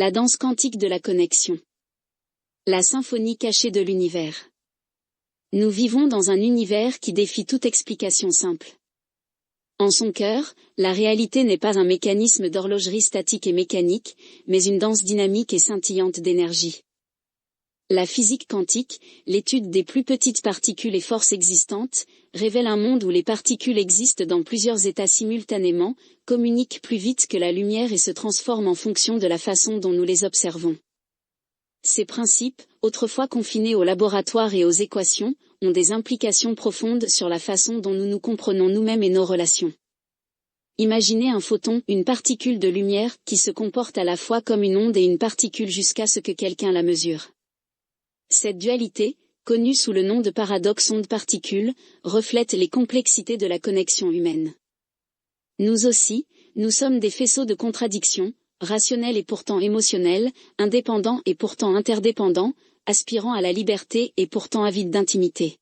La danse quantique de la connexion. La symphonie cachée de l'univers. Nous vivons dans un univers qui défie toute explication simple. En son cœur, la réalité n'est pas un mécanisme d'horlogerie statique et mécanique, mais une danse dynamique et scintillante d'énergie. La physique quantique, l'étude des plus petites particules et forces existantes, révèle un monde où les particules existent dans plusieurs états simultanément, communiquent plus vite que la lumière et se transforment en fonction de la façon dont nous les observons. Ces principes, autrefois confinés au laboratoire et aux équations, ont des implications profondes sur la façon dont nous nous comprenons nous-mêmes et nos relations. Imaginez un photon, une particule de lumière, qui se comporte à la fois comme une onde et une particule jusqu'à ce que quelqu'un la mesure. Cette dualité, connue sous le nom de paradoxe onde-particule, reflète les complexités de la connexion humaine. Nous aussi, nous sommes des faisceaux de contradictions, rationnels et pourtant émotionnels, indépendants et pourtant interdépendants, aspirant à la liberté et pourtant avides d'intimité.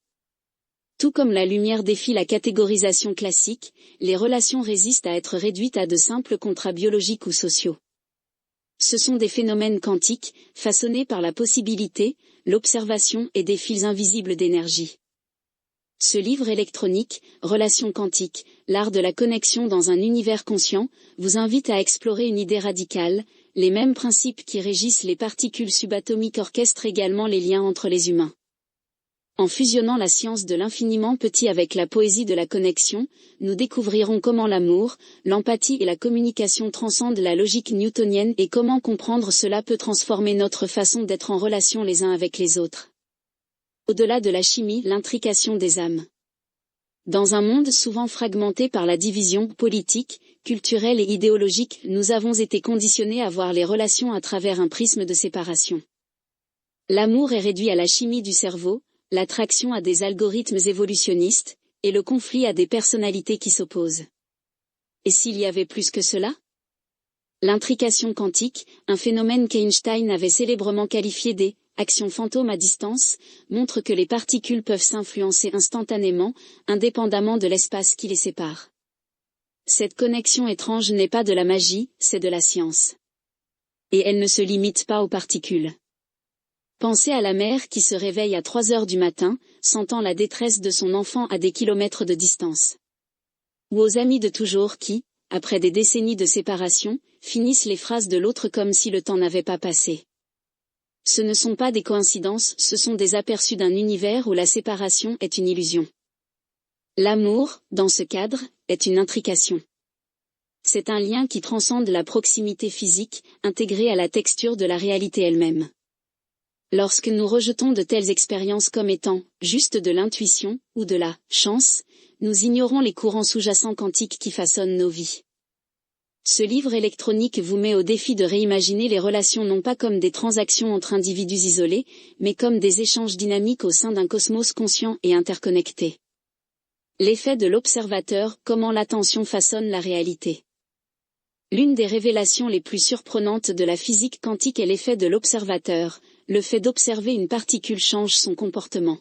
Tout comme la lumière défie la catégorisation classique, les relations résistent à être réduites à de simples contrats biologiques ou sociaux. Ce sont des phénomènes quantiques, façonnés par la possibilité, l'observation et des fils invisibles d'énergie. Ce livre électronique, Relations quantiques, l'art de la connexion dans un univers conscient, vous invite à explorer une idée radicale, les mêmes principes qui régissent les particules subatomiques orchestrent également les liens entre les humains. En fusionnant la science de l'infiniment petit avec la poésie de la connexion, nous découvrirons comment l'amour, l'empathie et la communication transcendent la logique newtonienne et comment comprendre cela peut transformer notre façon d'être en relation les uns avec les autres. Au-delà de la chimie, l'intrication des âmes. Dans un monde souvent fragmenté par la division politique, culturelle et idéologique, nous avons été conditionnés à voir les relations à travers un prisme de séparation. L'amour est réduit à la chimie du cerveau, l'attraction à des algorithmes évolutionnistes, et le conflit à des personnalités qui s'opposent. Et s'il y avait plus que cela ? L'intrication quantique, un phénomène qu'Einstein avait célèbrement qualifié d'« action fantôme à distance », montre que les particules peuvent s'influencer instantanément, indépendamment de l'espace qui les sépare. Cette connexion étrange n'est pas de la magie, c'est de la science. Et elle ne se limite pas aux particules. Pensez à la mère qui se réveille à 3 heures du matin, sentant la détresse de son enfant à des kilomètres de distance. Ou aux amis de toujours qui, après des décennies de séparation, finissent les phrases de l'autre comme si le temps n'avait pas passé. Ce ne sont pas des coïncidences, ce sont des aperçus d'un univers où la séparation est une illusion. L'amour, dans ce cadre, est une intrication. C'est un lien qui transcende la proximité physique, intégré à la texture de la réalité elle-même. Lorsque nous rejetons de telles expériences comme étant juste de l'intuition ou de la chance, nous ignorons les courants sous-jacents quantiques qui façonnent nos vies. Ce livre électronique vous met au défi de réimaginer les relations non pas comme des transactions entre individus isolés, mais comme des échanges dynamiques au sein d'un cosmos conscient et interconnecté. L'effet de l'observateur, comment l'attention façonne la réalité. L'une des révélations les plus surprenantes de la physique quantique est l'effet de l'observateur. Le fait d'observer une particule change son comportement.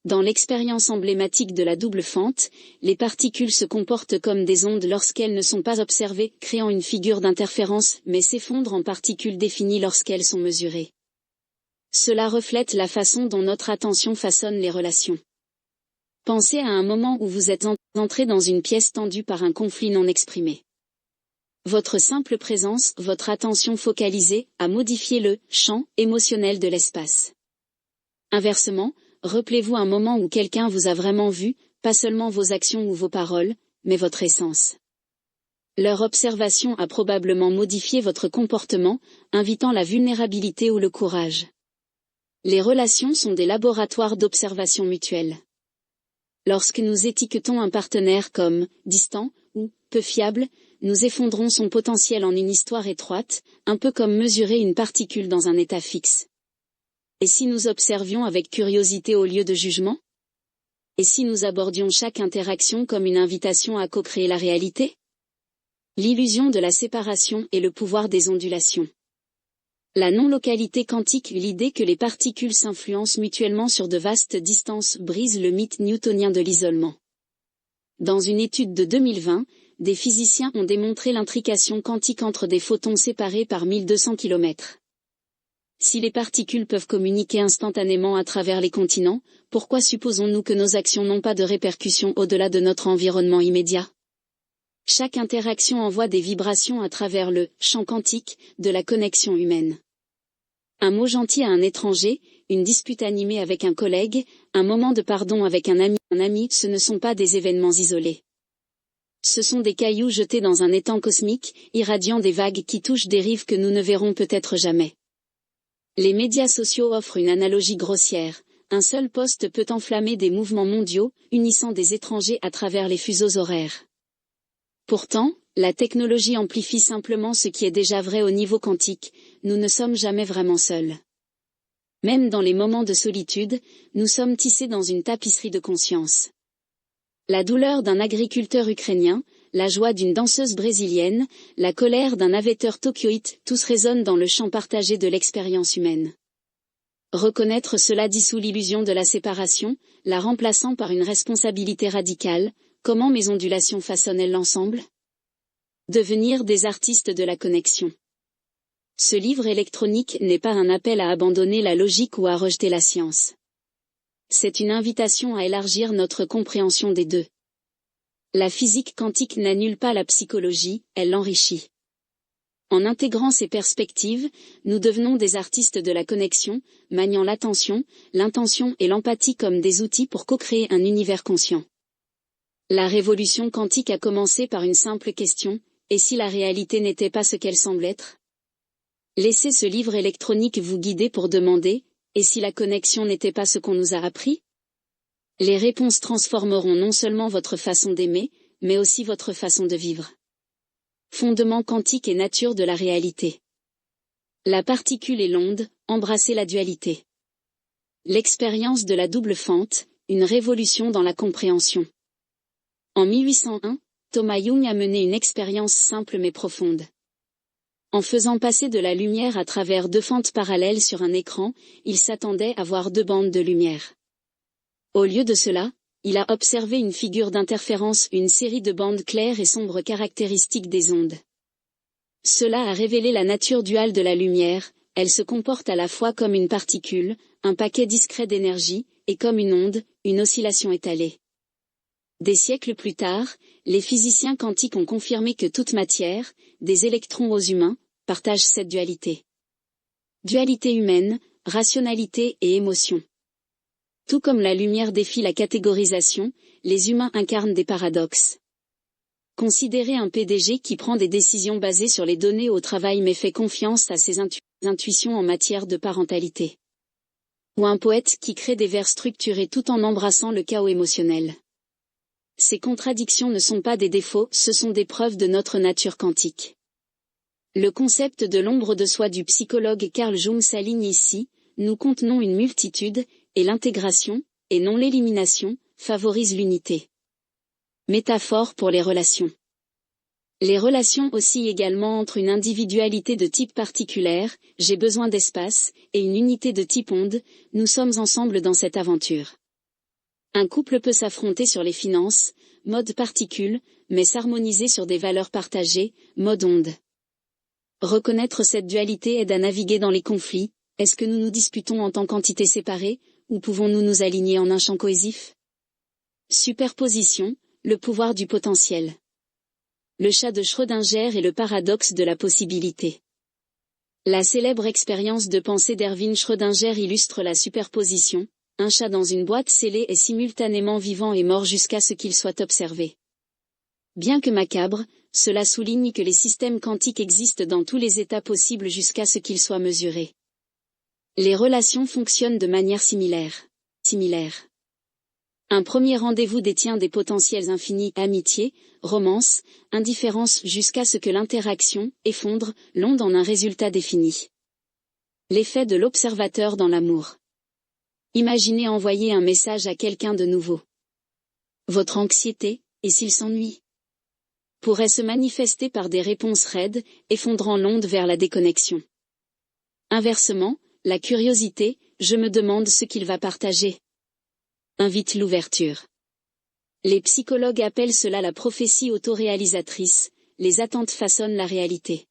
Dans l'expérience emblématique de la double fente, les particules se comportent comme des ondes lorsqu'elles ne sont pas observées, créant une figure d'interférence, mais s'effondrent en particules définies lorsqu'elles sont mesurées. Cela reflète la façon dont notre attention façonne les relations. Pensez à un moment où vous êtes entré dans une pièce tendue par un conflit non exprimé. Votre simple présence, votre attention focalisée, a modifié le champ émotionnel de l'espace. Inversement, rappelez-vous un moment où quelqu'un vous a vraiment vu, pas seulement vos actions ou vos paroles, mais votre essence. Leur observation a probablement modifié votre comportement, invitant la vulnérabilité ou le courage. Les relations sont des laboratoires d'observation mutuelle. Lorsque nous étiquetons un partenaire comme distant ou peu fiable, nous effondrons son potentiel en une histoire étroite, un peu comme mesurer une particule dans un état fixe. Et si nous observions avec curiosité au lieu de jugement ? Et si nous abordions chaque interaction comme une invitation à co-créer la réalité ? L'illusion de la séparation et le pouvoir des ondulations. La non-localité quantique, l'idée que les particules s'influencent mutuellement sur de vastes distances brise le mythe newtonien de l'isolement. Dans une étude de 2020, des physiciens ont démontré l'intrication quantique entre des photons séparés par 1200 km. Si les particules peuvent communiquer instantanément à travers les continents, pourquoi supposons-nous que nos actions n'ont pas de répercussions au-delà de notre environnement immédiat? Chaque interaction envoie des vibrations à travers le champ quantique de la connexion humaine. Un mot gentil à un étranger, une dispute animée avec un collègue, un moment de pardon avec un ami, ce ne sont pas des événements isolés. Ce sont des cailloux jetés dans un étang cosmique, irradiant des vagues qui touchent des rives que nous ne verrons peut-être jamais. Les médias sociaux offrent une analogie grossière. Un seul poste peut enflammer des mouvements mondiaux, unissant des étrangers à travers les fuseaux horaires. Pourtant, la technologie amplifie simplement ce qui est déjà vrai au niveau quantique, nous ne sommes jamais vraiment seuls. Même dans les moments de solitude, nous sommes tissés dans une tapisserie de conscience. La douleur d'un agriculteur ukrainien, la joie d'une danseuse brésilienne, la colère d'un aviateur tokyoïte, tous résonnent dans le champ partagé de l'expérience humaine. Reconnaître cela dissout l'illusion de la séparation, la remplaçant par une responsabilité radicale. Comment mes ondulations façonnent-elles l'ensemble? Devenir des artistes de la connexion. Ce livre électronique n'est pas un appel à abandonner la logique ou à rejeter la science. C'est une invitation à élargir notre compréhension des deux. La physique quantique n'annule pas la psychologie, elle l'enrichit. En intégrant ces perspectives, nous devenons des artistes de la connexion, maniant l'attention, l'intention et l'empathie comme des outils pour co-créer un univers conscient. La révolution quantique a commencé par une simple question, et si la réalité n'était pas ce qu'elle semble être? Laissez ce livre électronique vous guider pour demander, et si la connexion n'était pas ce qu'on nous a appris? Les réponses transformeront non seulement votre façon d'aimer, mais aussi votre façon de vivre. Fondement quantique et nature de la réalité. La particule et l'onde, embrassez la dualité. L'expérience de la double fente, une révolution dans la compréhension. En 1801, Thomas Young a mené une expérience simple mais profonde. En faisant passer de la lumière à travers deux fentes parallèles sur un écran, il s'attendait à voir deux bandes de lumière. Au lieu de cela, il a observé une figure d'interférence, une série de bandes claires et sombres caractéristiques des ondes. Cela a révélé la nature duale de la lumière, elle se comporte à la fois comme une particule, un paquet discret d'énergie, et comme une onde, une oscillation étalée. Des siècles plus tard, les physiciens quantiques ont confirmé que toute matière, des électrons aux humains, partage cette dualité. Dualité humaine, rationalité et émotion. Tout comme la lumière défie la catégorisation, les humains incarnent des paradoxes. Considérez un PDG qui prend des décisions basées sur les données au travail mais fait confiance à ses intuitions en matière de parentalité. Ou un poète qui crée des vers structurés tout en embrassant le chaos émotionnel. Ces contradictions ne sont pas des défauts, ce sont des preuves de notre nature quantique. Le concept de l'ombre de soi du psychologue Carl Jung s'aligne ici, nous contenons une multitude, et l'intégration, et non l'élimination, favorise l'unité. Métaphore pour les relations. Les relations oscillent également entre une individualité de type particulière, j'ai besoin d'espace, et une unité de type onde, nous sommes ensemble dans cette aventure. Un couple peut s'affronter sur les finances, mode particule, mais s'harmoniser sur des valeurs partagées, mode onde. Reconnaître cette dualité aide à naviguer dans les conflits. Est-ce que nous nous disputons en tant qu'entités séparées, ou pouvons-nous nous aligner en un champ cohésif? Superposition, le pouvoir du potentiel. Le chat de Schrödinger et le paradoxe de la possibilité. La célèbre expérience de pensée d'Erwin Schrödinger illustre la superposition. Un chat dans une boîte scellée est simultanément vivant et mort jusqu'à ce qu'il soit observé. Bien que macabre, cela souligne que les systèmes quantiques existent dans tous les états possibles jusqu'à ce qu'ils soient mesurés. Les relations fonctionnent de manière similaire. Un premier rendez-vous détient des potentiels infinis, amitié, romance, indifférence jusqu'à ce que l'interaction effondre l'onde en un résultat défini. L'effet de l'observateur dans l'amour. Imaginez envoyer un message à quelqu'un de nouveau. Votre anxiété, et s'il s'ennuie, pourrait se manifester par des réponses raides, effondrant l'onde vers la déconnexion. Inversement, la curiosité, je me demande ce qu'il va partager, invite l'ouverture. Les psychologues appellent cela la prophétie autoréalisatrice, les attentes façonnent la réalité.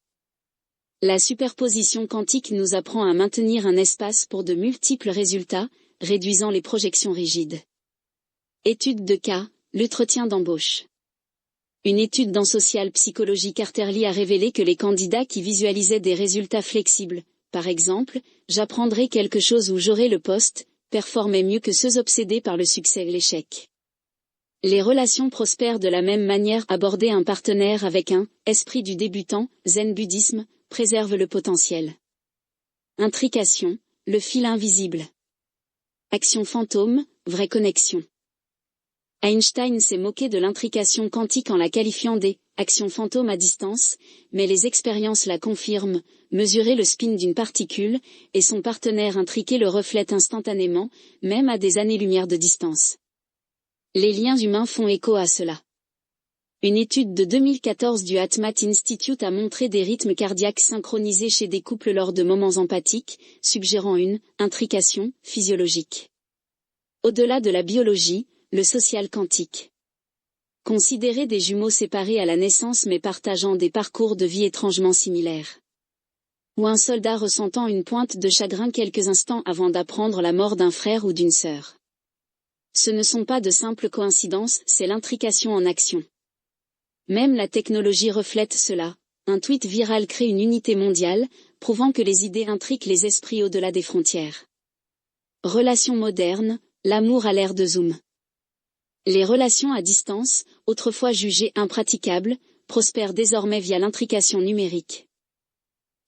La superposition quantique nous apprend à maintenir un espace pour de multiples résultats, réduisant les projections rigides. Étude de cas, l'entretien d'embauche. Une étude dans Social Psychology Quarterly a révélé que les candidats qui visualisaient des résultats flexibles, par exemple, j'apprendrai quelque chose ou j'aurai le poste, performaient mieux que ceux obsédés par le succès et l'échec. Les relations prospèrent de la même manière. Aborder un partenaire avec un esprit du débutant, zen bouddhisme, préserve le potentiel. Intrication, le fil invisible. Action fantôme, vraie connexion. Einstein s'est moqué de l'intrication quantique en la qualifiant des actions fantômes à distance, mais les expériences la confirment. Mesurer le spin d'une particule, et son partenaire intriqué le reflète instantanément, même à des années-lumière de distance. Les liens humains font écho à cela. Une étude de 2014 du HeartMath Institute a montré des rythmes cardiaques synchronisés chez des couples lors de moments empathiques, suggérant une intrication physiologique. Au-delà de la biologie, le social quantique. Considérer des jumeaux séparés à la naissance mais partageant des parcours de vie étrangement similaires. Ou un soldat ressentant une pointe de chagrin quelques instants avant d'apprendre la mort d'un frère ou d'une sœur. Ce ne sont pas de simples coïncidences, c'est l'intrication en action. Même la technologie reflète cela. Un tweet viral crée une unité mondiale, prouvant que les idées intriquent les esprits au-delà des frontières. Relations modernes, l'amour à l'ère de Zoom. Les relations à distance, autrefois jugées impraticables, prospèrent désormais via l'intrication numérique.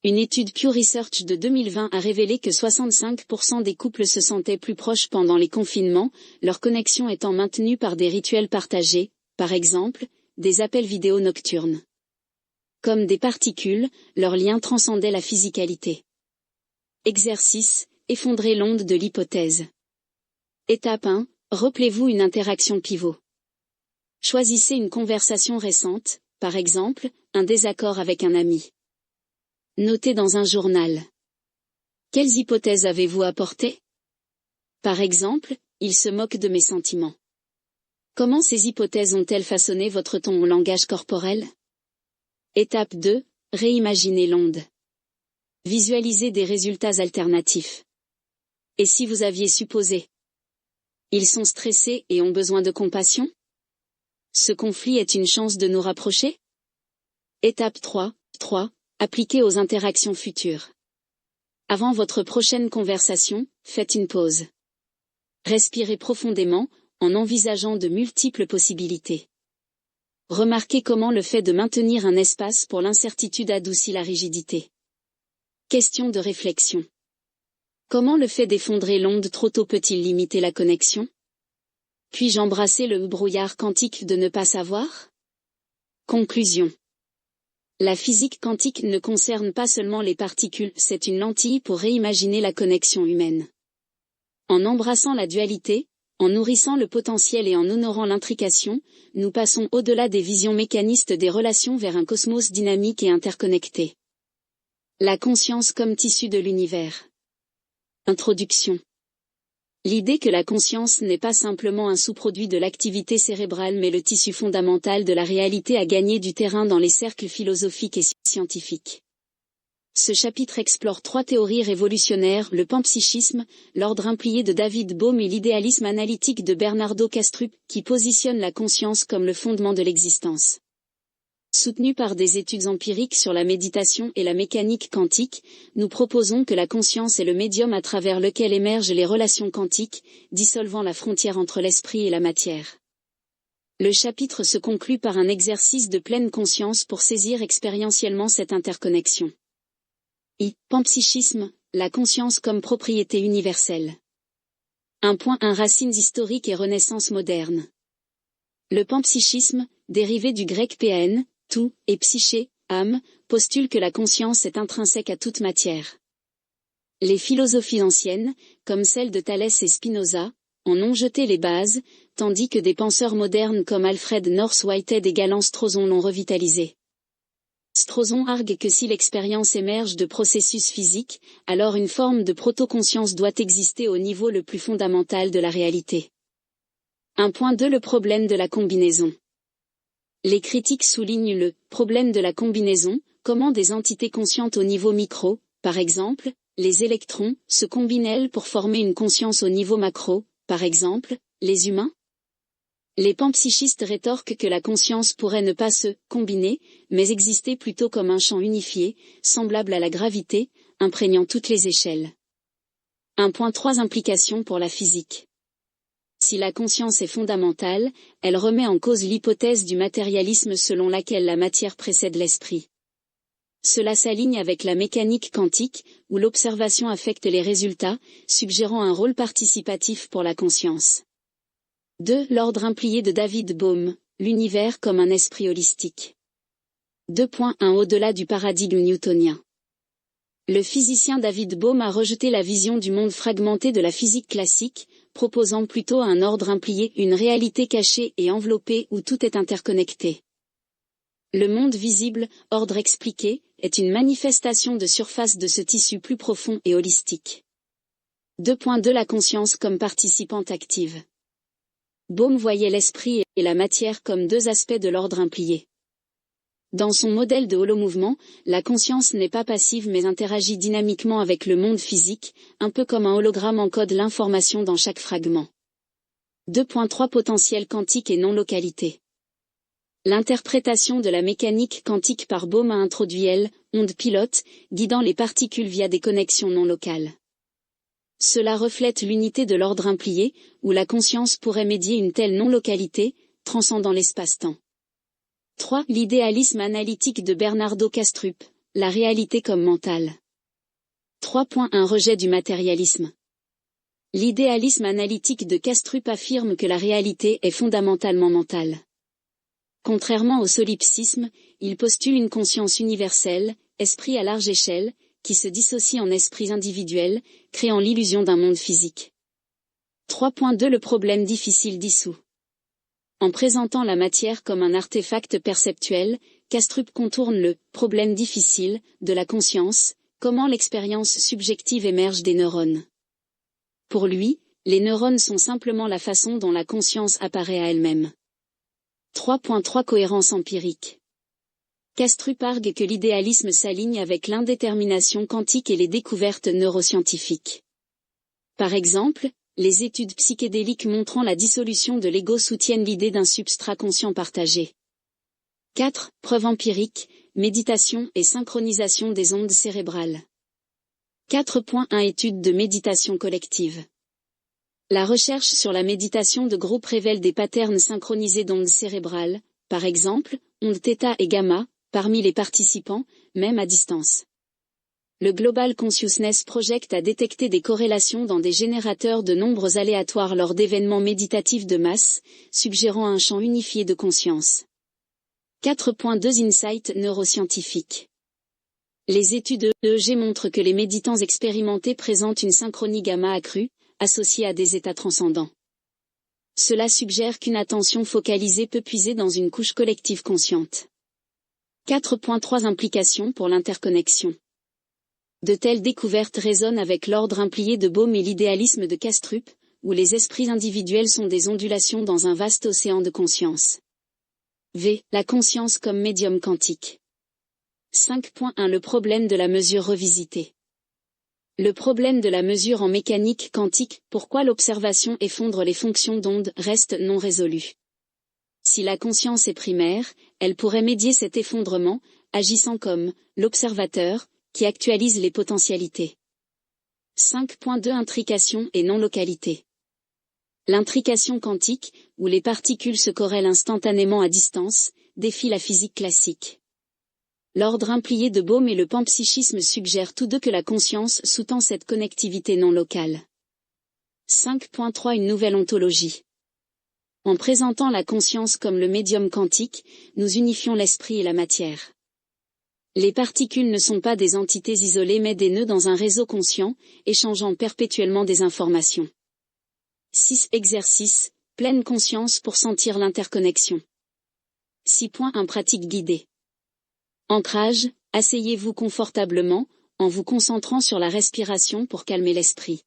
Une étude Pew Research de 2020 a révélé que 65% des couples se sentaient plus proches pendant les confinements, leur connexion étant maintenue par des rituels partagés, par exemple, des appels vidéo nocturnes. Comme des particules, leur lien transcendait la physicalité. Exercice, effondrer l'onde de l'hypothèse. Étape 1, rappelez-vous une interaction pivot. Choisissez une conversation récente, par exemple, un désaccord avec un ami. Notez dans un journal. Quelles hypothèses avez-vous apportées? Par exemple, il se moque de mes sentiments. Comment ces hypothèses ont-elles façonné votre ton ou langage corporel? Étape 2, réimaginez l'onde. Visualisez des résultats alternatifs. Et si vous aviez supposé? Ils sont stressés et ont besoin de compassion? Ce conflit est une chance de nous rapprocher? Étape 3, appliquez aux interactions futures. Avant votre prochaine conversation, faites une pause. Respirez profondément, en envisageant de multiples possibilités. Remarquez comment le fait de maintenir un espace pour l'incertitude adoucit la rigidité. Question de réflexion. Comment le fait d'effondrer l'onde trop tôt peut-il limiter la connexion? Puis-je embrasser le brouillard quantique de ne pas savoir? Conclusion. La physique quantique ne concerne pas seulement les particules, c'est une lentille pour réimaginer la connexion humaine. En embrassant la dualité, en nourrissant le potentiel et en honorant l'intrication, nous passons au-delà des visions mécanistes des relations vers un cosmos dynamique et interconnecté. La conscience comme tissu de l'univers. Introduction. L'idée que la conscience n'est pas simplement un sous-produit de l'activité cérébrale mais le tissu fondamental de la réalité a gagné du terrain dans les cercles philosophiques et scientifiques. Ce chapitre explore 3 théories révolutionnaires, le panpsychisme, l'ordre implié de David Bohm et l'idéalisme analytique de Bernardo Kastrup, qui positionnent la conscience comme le fondement de l'existence. Soutenus par des études empiriques sur la méditation et la mécanique quantique, nous proposons que la conscience est le médium à travers lequel émergent les relations quantiques, dissolvant la frontière entre l'esprit et la matière. Le chapitre se conclut par un exercice de pleine conscience pour saisir expérientiellement cette interconnexion. Panpsychisme, la conscience comme propriété universelle. 1.1 Racines historiques et renaissance moderne. Le panpsychisme, dérivé du grec pan, tout, et psyché, âme, postule que la conscience est intrinsèque à toute matière. Les philosophies anciennes, comme celles de Thalès et Spinoza, en ont jeté les bases, tandis que des penseurs modernes comme Alfred North Whitehead et Galen Strawson l'ont revitalisé. Strawson argue que si l'expérience émerge de processus physiques, alors une forme de proto-conscience doit exister au niveau le plus fondamental de la réalité. 1.2 Le problème de la combinaison. Les critiques soulignent le problème de la combinaison, comment des entités conscientes au niveau micro, par exemple, les électrons, se combinent-elles pour former une conscience au niveau macro, par exemple, les humains? Les panpsychistes rétorquent que la conscience pourrait ne pas se combiner, mais exister plutôt comme un champ unifié, semblable à la gravité, imprégnant toutes les échelles. 1.3 Implications pour la physique. Si la conscience est fondamentale, elle remet en cause l'hypothèse du matérialisme selon laquelle la matière précède l'esprit. Cela s'aligne avec la mécanique quantique, où l'observation affecte les résultats, suggérant un rôle participatif pour la conscience. 2. L'ordre implié de David Bohm, l'univers comme un esprit holistique. 2.1 Au-delà du paradigme newtonien. Le physicien David Bohm a rejeté la vision du monde fragmenté de la physique classique, proposant plutôt un ordre implié, une réalité cachée et enveloppée où tout est interconnecté. Le monde visible, ordre expliqué, est une manifestation de surface de ce tissu plus profond et holistique. 2.2 La conscience comme participante active. Bohm voyait l'esprit et la matière comme deux aspects de l'ordre implié. Dans son modèle de holomouvement, la conscience n'est pas passive mais interagit dynamiquement avec le monde physique, un peu comme un hologramme encode l'information dans chaque fragment. 2.3 Potentiel quantique et non-localité. L'interprétation de la mécanique quantique par Bohm a introduit onde pilote, guidant les particules via des connexions non locales. Cela reflète l'unité de l'ordre implié, où la conscience pourrait médier une telle non-localité, transcendant l'espace-temps. 3. L'idéalisme analytique de Bernardo Kastrup, la réalité comme mentale. 3.1 Rejet du matérialisme. L'idéalisme analytique de Kastrup affirme que la réalité est fondamentalement mentale. Contrairement au solipsisme, il postule une conscience universelle, esprit à large échelle, qui se dissocie en esprits individuels, créant l'illusion d'un monde physique. 3.2 Le problème difficile dissous. En présentant la matière comme un artefact perceptuel, Kastrup contourne le problème difficile de la conscience, comment l'expérience subjective émerge des neurones. Pour lui, les neurones sont simplement la façon dont la conscience apparaît à elle-même. 3.3 Cohérence empirique. Kastrup argue que l'idéalisme s'aligne avec l'indétermination quantique et les découvertes neuroscientifiques. Par exemple, les études psychédéliques montrant la dissolution de l'ego soutiennent l'idée d'un substrat conscient partagé. 4. Preuve empirique, méditation et synchronisation des ondes cérébrales. 4.1 Étude de méditation collective. La recherche sur la méditation de groupe révèle des patterns synchronisés d'ondes cérébrales, par exemple, ondes θ et gamma, parmi les participants, même à distance. Le Global Consciousness Project a détecté des corrélations dans des générateurs de nombres aléatoires lors d'événements méditatifs de masse, suggérant un champ unifié de conscience. 4.2 Insight neuroscientifique. Les études EEG montrent que les méditants expérimentés présentent une synchronie gamma accrue, associée à des états transcendants. Cela suggère qu'une attention focalisée peut puiser dans une couche collective consciente. 4.3 Implications pour l'interconnexion. De telles découvertes résonnent avec l'ordre implié de Bohm et l'idéalisme de Kastrup, où les esprits individuels sont des ondulations dans un vaste océan de conscience. V. La conscience comme médium quantique. 5.1 Le problème de la mesure revisitée. Le problème de la mesure en mécanique quantique, pourquoi l'observation effondre les fonctions d'onde, reste non résolu. Si la conscience est primaire, elle pourrait médier cet effondrement, agissant comme l'observateur, qui actualise les potentialités. 5.2 Intrication et non-localité. L'intrication quantique, où les particules se corrèlent instantanément à distance, défie la physique classique. L'ordre implié de Bohm et le panpsychisme suggèrent tous deux que la conscience sous-tend cette connectivité non locale. 5.3 Une nouvelle ontologie. En présentant la conscience comme le médium quantique, nous unifions l'esprit et la matière. Les particules ne sont pas des entités isolées mais des nœuds dans un réseau conscient, échangeant perpétuellement des informations. 6 Exercice, pleine conscience pour sentir l'interconnexion. 6.1 Pratique guidée. Ancrage, asseyez-vous confortablement, en vous concentrant sur la respiration pour calmer l'esprit.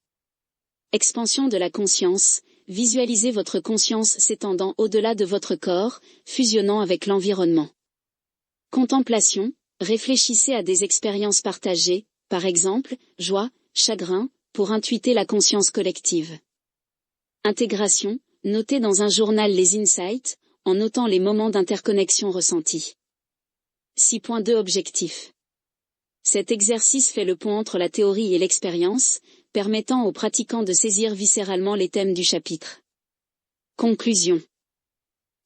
Expansion de la conscience, visualisez votre conscience s'étendant au-delà de votre corps, fusionnant avec l'environnement. Contemplation, réfléchissez à des expériences partagées, par exemple, joie, chagrin, pour intuiter la conscience collective. Intégration, notez dans un journal les insights, en notant les moments d'interconnexion ressentis. 6.2 Objectif. Cet exercice fait le pont entre la théorie et l'expérience, permettant aux pratiquants de saisir viscéralement les thèmes du chapitre. Conclusion.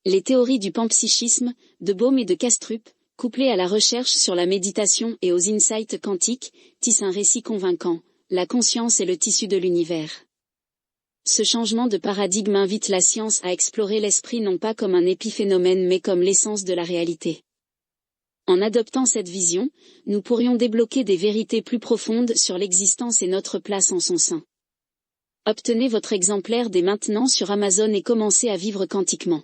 Les théories du panpsychisme, de Bohm et de Kastrup, couplées à la recherche sur la méditation et aux insights quantiques, tissent un récit convaincant, la conscience est le tissu de l'univers. Ce changement de paradigme invite la science à explorer l'esprit non pas comme un épiphénomène mais comme l'essence de la réalité. En adoptant cette vision, nous pourrions débloquer des vérités plus profondes sur l'existence et notre place en son sein. Obtenez votre exemplaire dès maintenant sur Amazon et commencez à vivre quantiquement.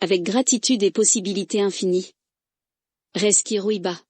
Avec gratitude et possibilités infinies. Reski Ruiba.